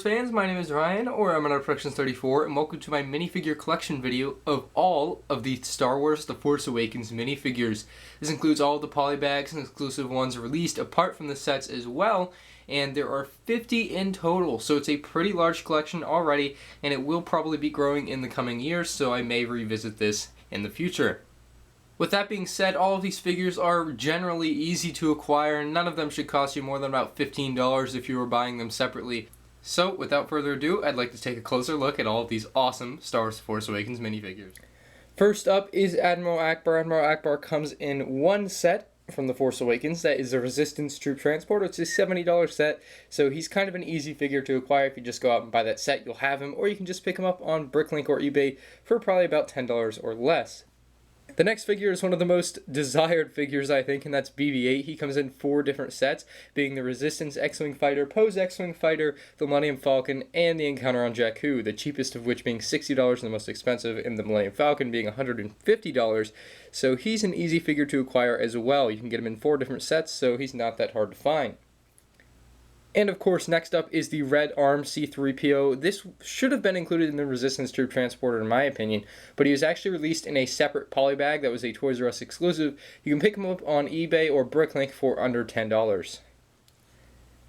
fans, my name is Ryan, or I'm on Productions 34, and welcome to my minifigure collection video of all of the Star Wars The Force Awakens minifigures. This includes all of the polybags and exclusive ones released apart from the sets as well, and there are 50 in total, so it's a pretty large collection already, and it will probably be growing in the coming years, so I may revisit this in the future. With that being said, all of these figures are generally easy to acquire, and none of them should cost you more than about $15 if you were buying them separately. So, without further ado, I'd like to take a closer look at all of these awesome Star Wars The Force Awakens minifigures. First up is Admiral Ackbar. Admiral Ackbar comes in one set from The Force Awakens. That is a Resistance Troop Transporter. It's a $70 set, so he's kind of an easy figure to acquire. If you just go out and buy that set, you'll have him, or you can just pick him up on Bricklink or eBay for probably about $10 or less. The next figure is one of the most desired figures, I think, and that's BB-8. He comes in 4 different sets, being the Resistance X-Wing Fighter, Poe's X-Wing Fighter, the Millennium Falcon, and the Encounter on Jakku, the cheapest of which being $60 and the most expensive in the Millennium Falcon being $150. So he's an easy figure to acquire as well. You can get him in 4 different sets, so he's not that hard to find. And of course, next up is the Red Arm C-3PO. This should have been included in the Resistance Troop Transporter in my opinion, but he was actually released in a separate polybag that was a Toys R Us exclusive. You can pick him up on eBay or Bricklink for under $10.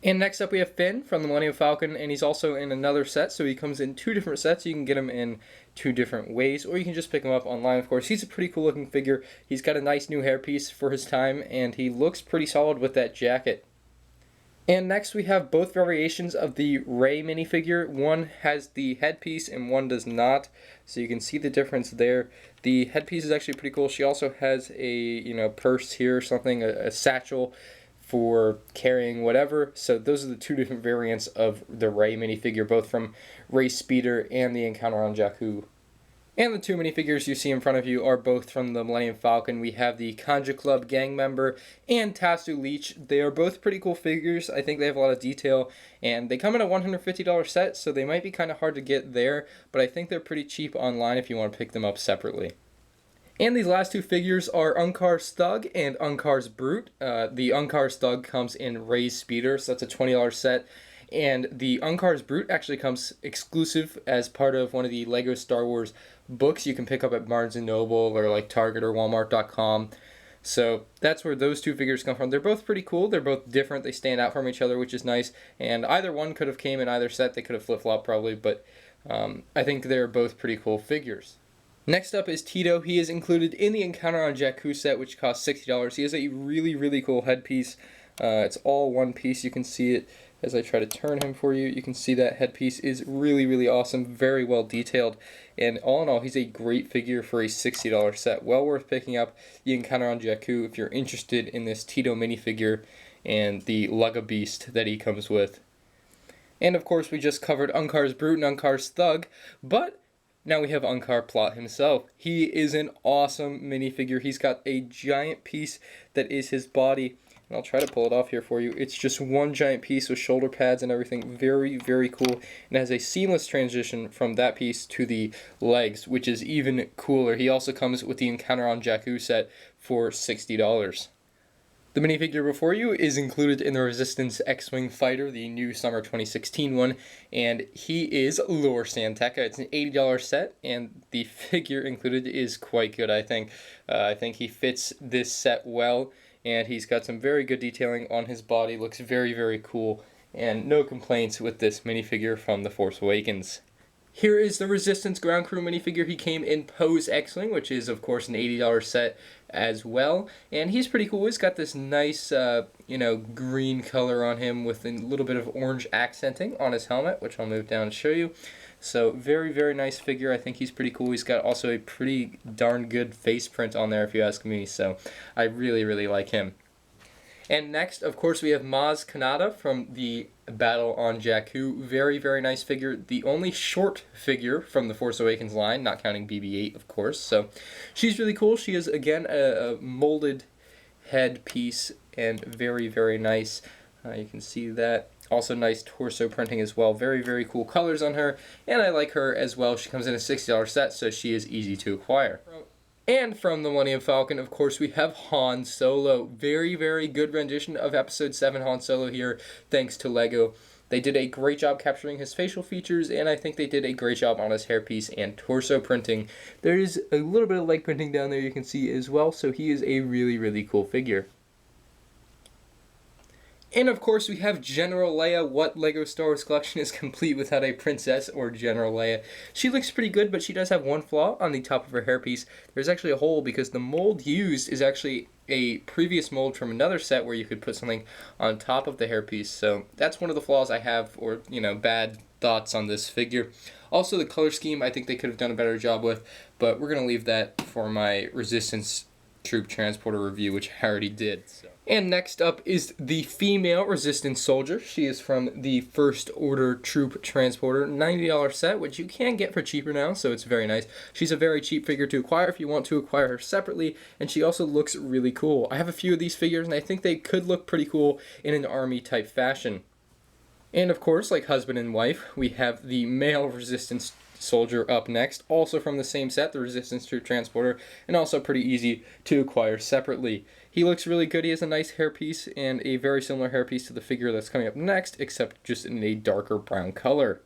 And next up we have Finn from the Millennium Falcon, and he's also in another set, so he comes in 2 different sets. You can get him in 2 different ways, or you can just pick him up online, of course. He's a pretty cool looking figure. He's got a nice new hairpiece for his time, and he looks pretty solid with that jacket. And next we have both variations of the Rey minifigure. One has the headpiece and one does not, so you can see the difference there. The headpiece is actually pretty cool. She also has a purse here or something, a satchel for carrying whatever. So those are the 2 different variants of the Rey minifigure, both from Rey Speeder and the Encounter on Jakku. And the 2 minifigures you see in front of you are both from the Millennium Falcon. We have the Kanja Club gang member and Tasu Leech. They are both pretty cool figures. I think they have a lot of detail, and they come in a $150 set, so they might be kind of hard to get there, but I think they're pretty cheap online if you want to pick them up separately. And these last 2 figures are Unkar's Thug and Unkar's Brute. The Unkar's Thug comes in Rey's Speeder, so that's a $20 set. And the Unkar's Brute actually comes exclusive as part of one of the LEGO Star Wars books you can pick up at Barnes & Noble or like Target or Walmart.com. So that's where those 2 figures come from. They're both pretty cool. They're both different. They stand out from each other, which is nice. And either one could have came in either set. They could have flip-flopped probably, but I think they're both pretty cool figures. Next up is Tito. He is included in the Encounter on Jakku set, which costs $60. He has a really, really cool headpiece. It's all one piece. You can see it as I try to turn him for you. You can see that headpiece is really, really awesome, very well detailed, and all in all, he's a great figure for a $60 set. Well worth picking up the Encounter on Jakku if you're interested in this Tito minifigure and the Lugga Beast that he comes with. And of course, we just covered Unkar's Brute and Unkar's Thug, but now we have Unkar Plot himself. He is an awesome minifigure. He's got a giant piece that is his body. And I'll try to pull it off here for you. It's just one giant piece with shoulder pads and everything. Very, very cool. And it has a seamless transition from that piece to the legs, which is even cooler. He also comes with the Encounter on Jakku set for $60. The minifigure before you is included in the Resistance X-Wing Fighter, the new summer 2016 one, and he is Lor San Tekka. It's an $80 set, and the figure included is quite good, I think. I think he fits this set well, and he's got some very good detailing on his body. Looks very, very cool, and no complaints with this minifigure from The Force Awakens. Here is the Resistance Ground Crew minifigure. He came in Poe's X-Wing, which is, of course, an $80 set as well. And he's pretty cool. He's got this nice, green color on him with a little bit of orange accenting on his helmet, which I'll move down and show you. So, very, very nice figure. I think he's pretty cool. He's got also a pretty darn good face print on there, if you ask me. So, I really, really like him. And next, of course, we have Maz Kanata from the Battle on Jakku. Very, very nice figure. The only short figure from the Force Awakens line, not counting BB-8, of course. So she's really cool. She is, again, a molded head piece and very, very nice. You can see that. Also nice torso printing as well. Very, very cool colors on her. And I like her as well. She comes in a $60 set, so she is easy to acquire. And from the Millennium Falcon, of course, we have Han Solo. Very, very good rendition of Episode 7 Han Solo here, thanks to LEGO. They did a great job capturing his facial features, and I think they did a great job on his hairpiece and torso printing. There is a little bit of leg printing down there you can see as well, so he is a really, really cool figure. And of course we have General Leia. What LEGO Star Wars collection is complete without a princess or General Leia? She looks pretty good, but she does have one flaw on the top of her hairpiece. There's actually a hole because the mold used is actually a previous mold from another set where you could put something on top of the hairpiece. So that's one of the flaws I have, or bad thoughts on this figure. Also the color scheme I think they could have done a better job with, but we're going to leave that for my Resistance Troop Transporter review, which I already did. And next up is the female Resistance Soldier. She is from the First Order Troop Transporter, $90 set, which you can get for cheaper now, so it's very nice. She's a very cheap figure to acquire if you want to acquire her separately, and she also looks really cool. I have a few of these figures, and I think they could look pretty cool in an army-type fashion. And of course, like husband and wife, we have the male Resistance Soldier up next, also from the same set, the Resistance Troop Transporter, and also pretty easy to acquire separately. He looks really good. He has a nice hairpiece and a very similar hairpiece to the figure that's coming up next, except just in a darker brown color.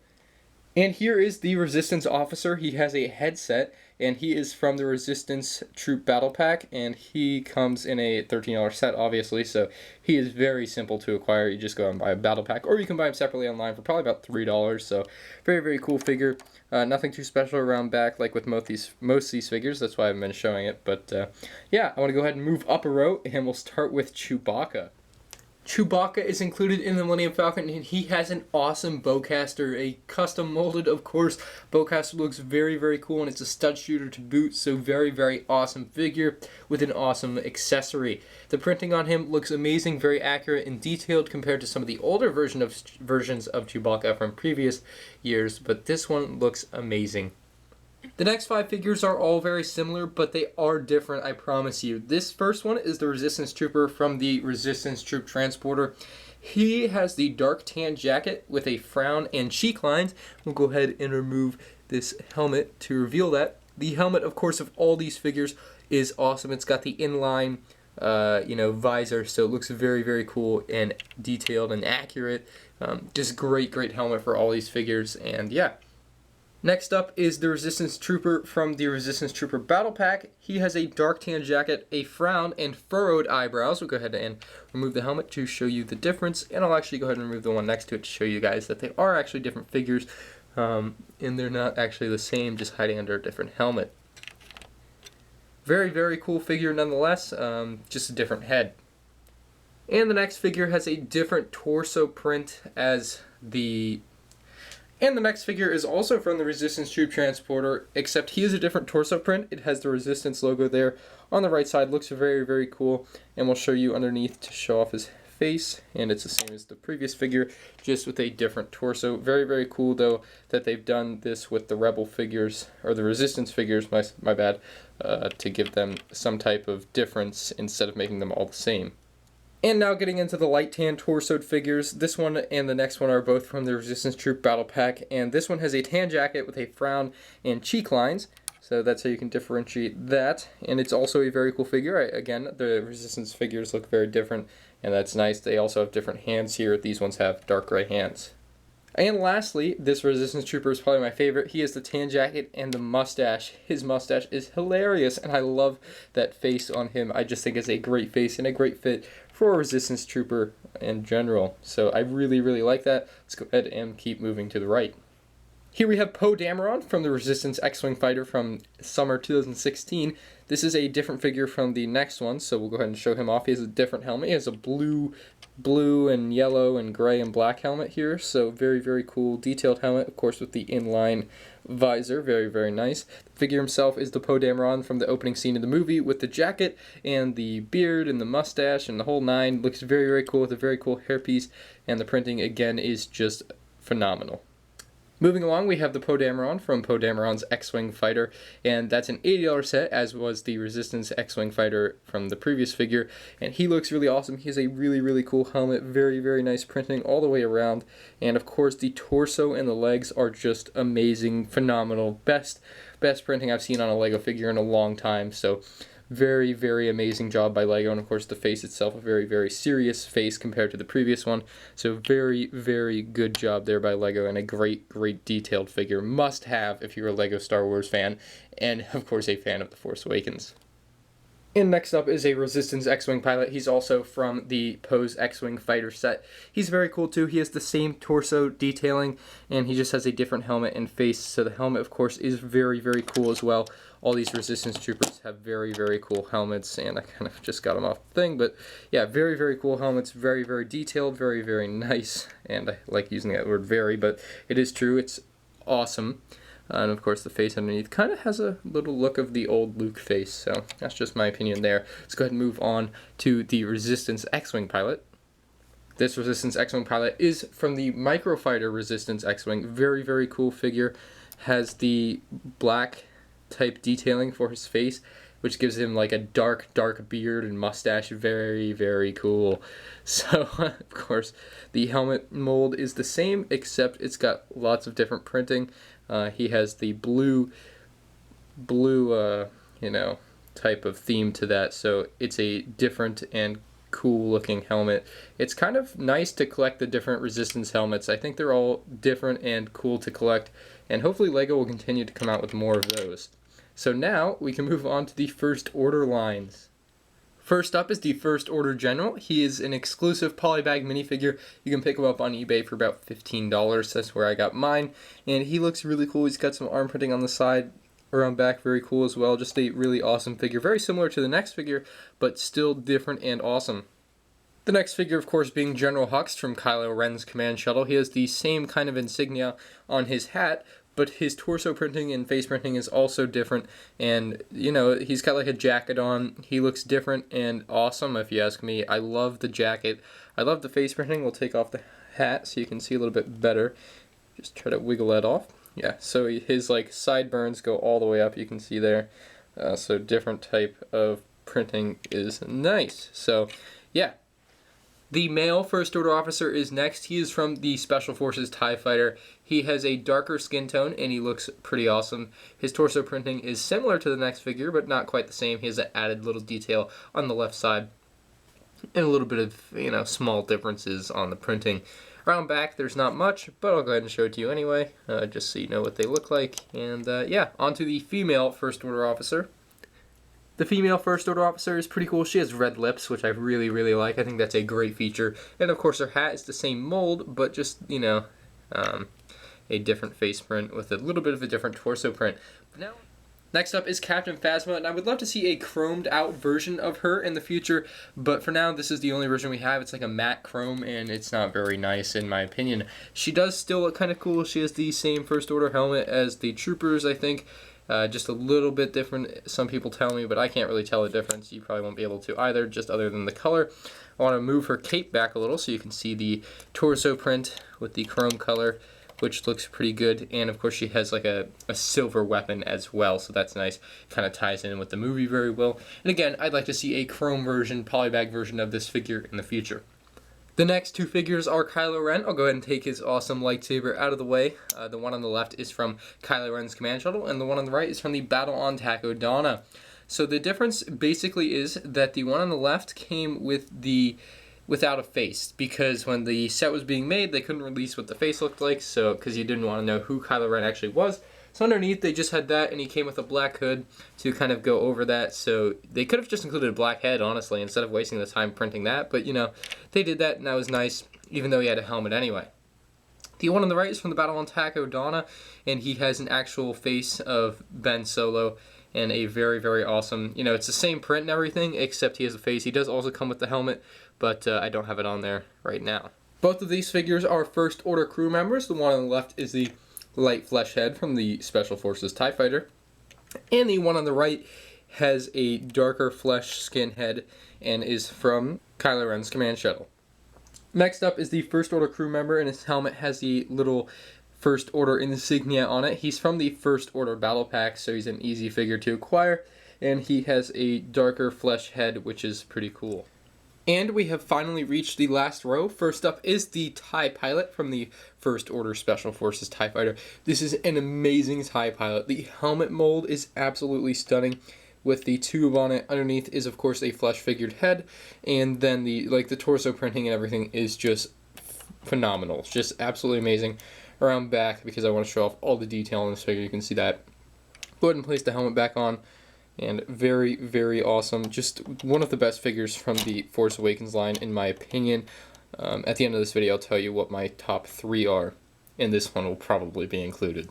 And here is the Resistance Officer. He has a headset, and he is from the Resistance Troop Battle Pack, and he comes in a $13 set, obviously, so he is very simple to acquire. You just go out and buy a battle pack, or you can buy him separately online for probably about $3, so very, very cool figure. Nothing too special around back like with most of these figures, that's why I've been showing it, but yeah, I want to go ahead and move up a row, and we'll start with Chewbacca. Chewbacca is included in the Millennium Falcon, and he has an awesome bowcaster, a custom molded, of course. Bowcaster looks very, very cool, and it's a stud shooter to boot, so very, very awesome figure with an awesome accessory. The printing on him looks amazing, very accurate and detailed compared to some of the older versions of Chewbacca from previous years, but this one looks amazing. The next 5 figures are all very similar, but they are different, I promise you. This first one is the Resistance Trooper from the Resistance Troop Transporter. He has the dark tan jacket with a frown and cheek lines. We'll go ahead and remove this helmet to reveal that. The helmet, of course, of all these figures is awesome. It's got the inline visor, so it looks very, very cool and detailed and accurate. Just great helmet for all these figures, and yeah. Next up is the Resistance Trooper from the Resistance Trooper Battle Pack. He has a dark tan jacket, a frown, and furrowed eyebrows. We'll go ahead and remove the helmet to show you the difference, and I'll actually go ahead and remove the one next to it to show you guys that they are actually different figures, and they're not actually the same, just hiding under a different helmet. Very, very cool figure nonetheless, just a different head. And the next figure has a different torso print as the... And the next figure is also from the Resistance Troop Transporter, except he is a different torso print. It has the Resistance logo there on the right side. Looks very, very cool. And we'll show you underneath to show off his face. And it's the same as the previous figure, just with a different torso. Very, very cool, though, that they've done this with the Rebel figures, or the Resistance figures, my bad, to give them some type of difference instead of making them all the same. And now getting into the light tan torsoed figures, this one and the next one are both from the Resistance Troop Battle Pack, and this one has a tan jacket with a frown and cheek lines, so that's how you can differentiate that, and it's also a very cool figure. Again, the Resistance figures look very different, and that's nice. They also have different hands here. These ones have dark gray hands. And lastly, this Resistance Trooper is probably my favorite. He has the tan jacket and the mustache. His mustache is hilarious, and I love that face on him. I just think it's a great face and a great fit for a Resistance Trooper in general. So I really, really like that. Let's go ahead and keep moving to the right. Here we have Poe Dameron from the Resistance X-Wing Fighter from summer 2016. This is a different figure from the next one, so we'll go ahead and show him off. He has a different helmet. He has a blue and yellow and gray and black helmet here, so very, very cool detailed helmet, of course, with the inline visor. Very, very nice. The figure himself is the Poe Dameron from the opening scene of the movie with the jacket and the beard and the mustache and the whole nine. Looks very, very cool with a very cool hairpiece, and the printing, again, is just phenomenal. Moving along, we have the Poe Dameron from Poe Dameron's X-Wing Fighter, and that's an $80 set, as was the Resistance X-Wing Fighter from the previous figure, and he looks really awesome. He has a really, really cool helmet, very, very nice printing all the way around, and of course the torso and the legs are just amazing, phenomenal, best printing I've seen on a LEGO figure in a long time, so Very, very amazing job by LEGO, and of course the face itself, a very, very serious face compared to the previous one. So very, very good job there by LEGO, and a great, great detailed figure. Must have if you're a LEGO Star Wars fan, and of course a fan of The Force Awakens. And next up is a Resistance X-Wing pilot. He's also from the Poe's X-Wing fighter set. He's very cool too. He has the same torso detailing, and he just has a different helmet and face. So the helmet, of course, is very, very cool as well. All these Resistance troopers have very, very cool helmets, and I kind of just got them off the thing. But yeah, very, very cool helmets. Very, very detailed. Very, very nice. And I like using that word very, but it is true. It's awesome. And of course the face underneath kind of has a little look of the old Luke face, so that's just my opinion there. Let's go ahead and move on to the Resistance X-Wing pilot. This Resistance X-Wing pilot is from the Microfighter Resistance X-Wing. Very, very cool figure. Has the black type detailing for his face, which gives him like a dark, dark beard and mustache. Very, very cool. So, of course, the helmet mold is the same, except it's got lots of different printing. He has the blue, type of theme to that, so it's a different and cool looking helmet. It's kind of nice to collect the different Resistance helmets. I think they're all different and cool to collect, and hopefully LEGO will continue to come out with more of those. So now we can move on to the First Order lines. First up is the First Order General. He is an exclusive Polybag minifigure. You can pick him up on eBay for about $15. That's where I got mine. And he looks really cool. He's got some arm printing on the side, around back, very cool as well. Just a really awesome figure. Very similar to the next figure, but still different and awesome. The next figure, of course, being General Hux from Kylo Ren's command shuttle. He has the same kind of insignia on his hat, but his torso printing and face printing is also different, and he's got like a jacket on. He looks different and awesome, if you ask me. I love the jacket. I love the face printing. We'll take off the hat so you can see a little bit better. Just try to wiggle that off. Yeah, so his like sideburns go all the way up, you can see there. So different type of printing is nice. So yeah. The male First Order officer is next. He is from the Special Forces TIE Fighter. He has a darker skin tone, and he looks pretty awesome. His torso printing is similar to the next figure, but not quite the same. He has an added little detail on the left side, and a little bit of, small differences on the printing. Around back, there's not much, but I'll go ahead and show it to you anyway, just so you know what they look like. And yeah, on to the female First Order officer. The female First Order officer is pretty cool. She has red lips, which I really, really like. I think that's a great feature. And of course her hat is the same mold, but just, a different face print with a little bit of a different torso print. Now, next up is Captain Phasma, and I would love to see a chromed out version of her in the future, but for now this is the only version we have. It's like a matte chrome, and it's not very nice in my opinion. She does still look kind of cool. She has the same First Order helmet as the troopers, I think. Just a little bit different, some people tell me, but I can't really tell the difference. You probably won't be able to either, just other than the color. I want to move her cape back a little so you can see the torso print with the chrome color, which looks pretty good. And of course she has like a silver weapon as well, so that's nice. Kind of ties in with the movie very well. And again, I'd like to see a chrome version, polybag version of this figure in the future. The next two figures are Kylo Ren. I'll go ahead and take his awesome lightsaber out of the way. The one on the left is from Kylo Ren's command shuttle, and the one on the right is from the Battle on Takodana. So the difference basically is that the one on the left came without a face, because when the set was being made, they couldn't release what the face looked like, so because you didn't want to know who Kylo Ren actually was. So underneath, they just had that, and he came with a black hood to kind of go over that. So they could have just included a black head, honestly, instead of wasting the time printing that. But, they did that, and that was nice, even though he had a helmet anyway. The one on the right is from the Battle on Takodana, and he has an actual face of Ben Solo, and a very, very awesome, it's the same print and everything, except he has a face. He does also come with the helmet, but I don't have it on there right now. Both of these figures are First Order crew members. The one on the left is the light flesh head from the Special Forces TIE Fighter, and the one on the right has a darker flesh skin head and is from Kylo Ren's command shuttle. Next up is the First Order crew member, and his helmet has the little First Order insignia on it. He's from the First Order battle pack, so he's an easy figure to acquire, and he has a darker flesh head, which is pretty cool. And we have finally reached the last row. First up is the TIE Pilot from the First Order Special Forces TIE Fighter. This is an amazing TIE Pilot. The helmet mold is absolutely stunning, with the tube on it. Underneath is, of course, a flesh figured head, and then the torso printing and everything is just phenomenal. It's just absolutely amazing. Around back, because I want to show off all the detail on this figure, you can see that. Go ahead and place the helmet back on, and very, very awesome. Just one of the best figures from the Force Awakens line, in my opinion. At the end of this video, I'll tell you what my top 3 are, and this one will probably be included.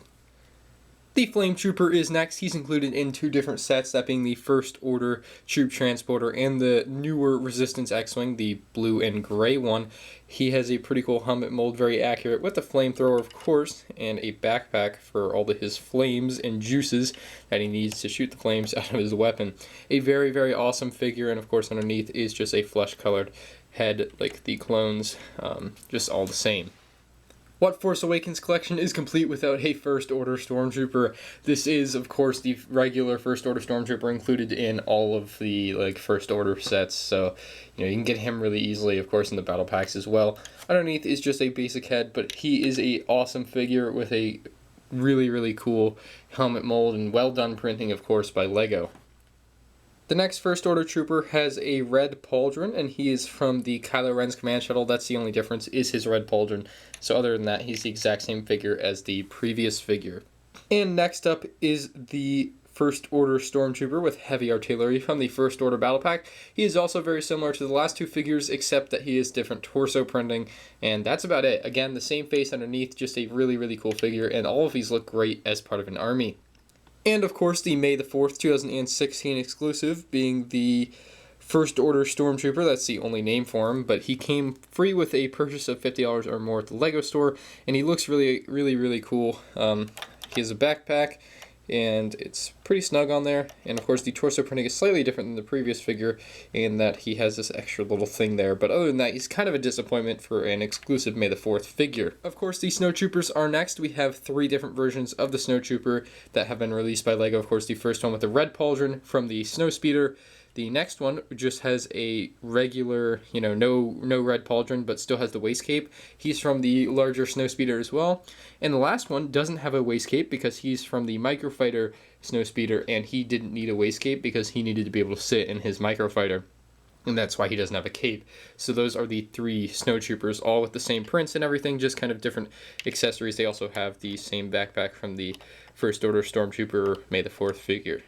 The Flame Trooper is next. He's included in 2 different sets, that being the First Order Troop Transporter and the newer Resistance X-Wing, the blue and gray one. He has a pretty cool helmet mold, very accurate, with a flamethrower, of course, and a backpack for all of his flames and juices that he needs to shoot the flames out of his weapon. A very, very awesome figure, and of course underneath is just a flesh-colored head like the clones, just all the same. What Force Awakens collection is complete without a First Order Stormtrooper? This is, of course, the regular First Order Stormtrooper included in all of the First Order sets, so you can get him really easily, of course, in the battle packs as well. Underneath is just a basic head, but he is a awesome figure with a really, really cool helmet mold and well done printing, of course, by Lego. The next First Order Trooper has a red pauldron, and he is from the Kylo Ren's command shuttle. That's the only difference, is his red pauldron. So other than that, he's the exact same figure as the previous figure. And next up is the First Order Stormtrooper with heavy artillery from the First Order Battle Pack. He is also very similar to the last 2 figures, except that he is different torso printing, and that's about it. Again, the same face underneath, just a really, really cool figure, and all of these look great as part of an army. And of course, the May the 4th, 2016 exclusive being the First Order Stormtrooper. That's the only name for him, but he came free with a purchase of $50 or more at the Lego store, and he looks really, really, really cool. He has a backpack, and it's pretty snug on there. And of course, the torso printing is slightly different than the previous figure in that he has this extra little thing there. But other than that, he's kind of a disappointment for an exclusive May the 4th figure. Of course, the Snowtroopers are next. We have 3 different versions of the Snowtrooper that have been released by Lego. Of course, the first one with the red pauldron from the Snowspeeder. The next one just has a regular, no red pauldron, but still has the waist cape. He's from the larger Snowspeeder as well. And the last one doesn't have a waist cape because he's from the Microfighter Snowspeeder, and he didn't need a waist cape because he needed to be able to sit in his Microfighter. And that's why he doesn't have a cape. So those are the 3 Snowtroopers, all with the same prints and everything, just kind of different accessories. They also have the same backpack from the First Order Stormtrooper May the 4th figure.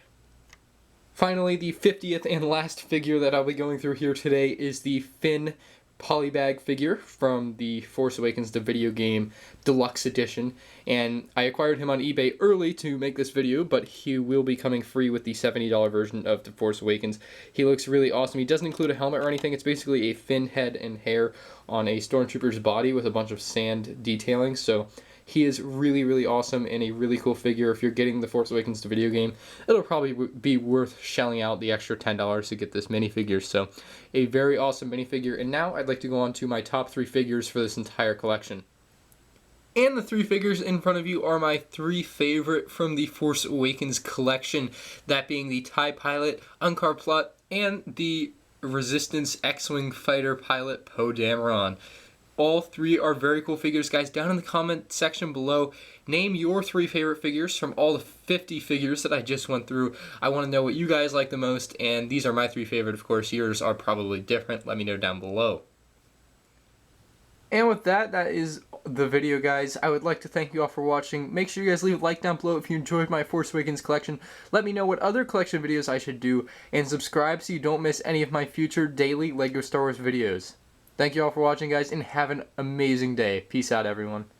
Finally, the 50th and last figure that I'll be going through here today is the Finn Polybag figure from the Force Awakens the video game deluxe edition, and I acquired him on eBay early to make this video, but he will be coming free with the $70 version of the Force Awakens. He looks really awesome. He doesn't include a helmet or anything. It's basically a Finn head and hair on a Stormtrooper's body with a bunch of sand detailing, so he is really, really awesome and a really cool figure. If you're getting the Force Awakens the video game, it'll probably be worth shelling out the extra $10 to get this minifigure. So, a very awesome minifigure. And now I'd like to go on to my top 3 figures for this entire collection. And the 3 figures in front of you are my 3 favorite from the Force Awakens collection. That being the TIE pilot, Unkar plot, and the Resistance X-Wing fighter pilot, Poe Dameron. All 3 are very cool figures. Guys, down in the comment section below, name your 3 favorite figures from all the 50 figures that I just went through. I want to know what you guys like the most, and these are my 3 favorite. Of course, yours are probably different. Let me know down below. And with that, that is the video, guys. I would like to thank you all for watching. Make sure you guys leave a like down below if you enjoyed my Force Awakens collection. Let me know what other collection videos I should do, and subscribe so you don't miss any of my future daily LEGO Star Wars videos. Thank you all for watching, guys, and have an amazing day. Peace out, everyone.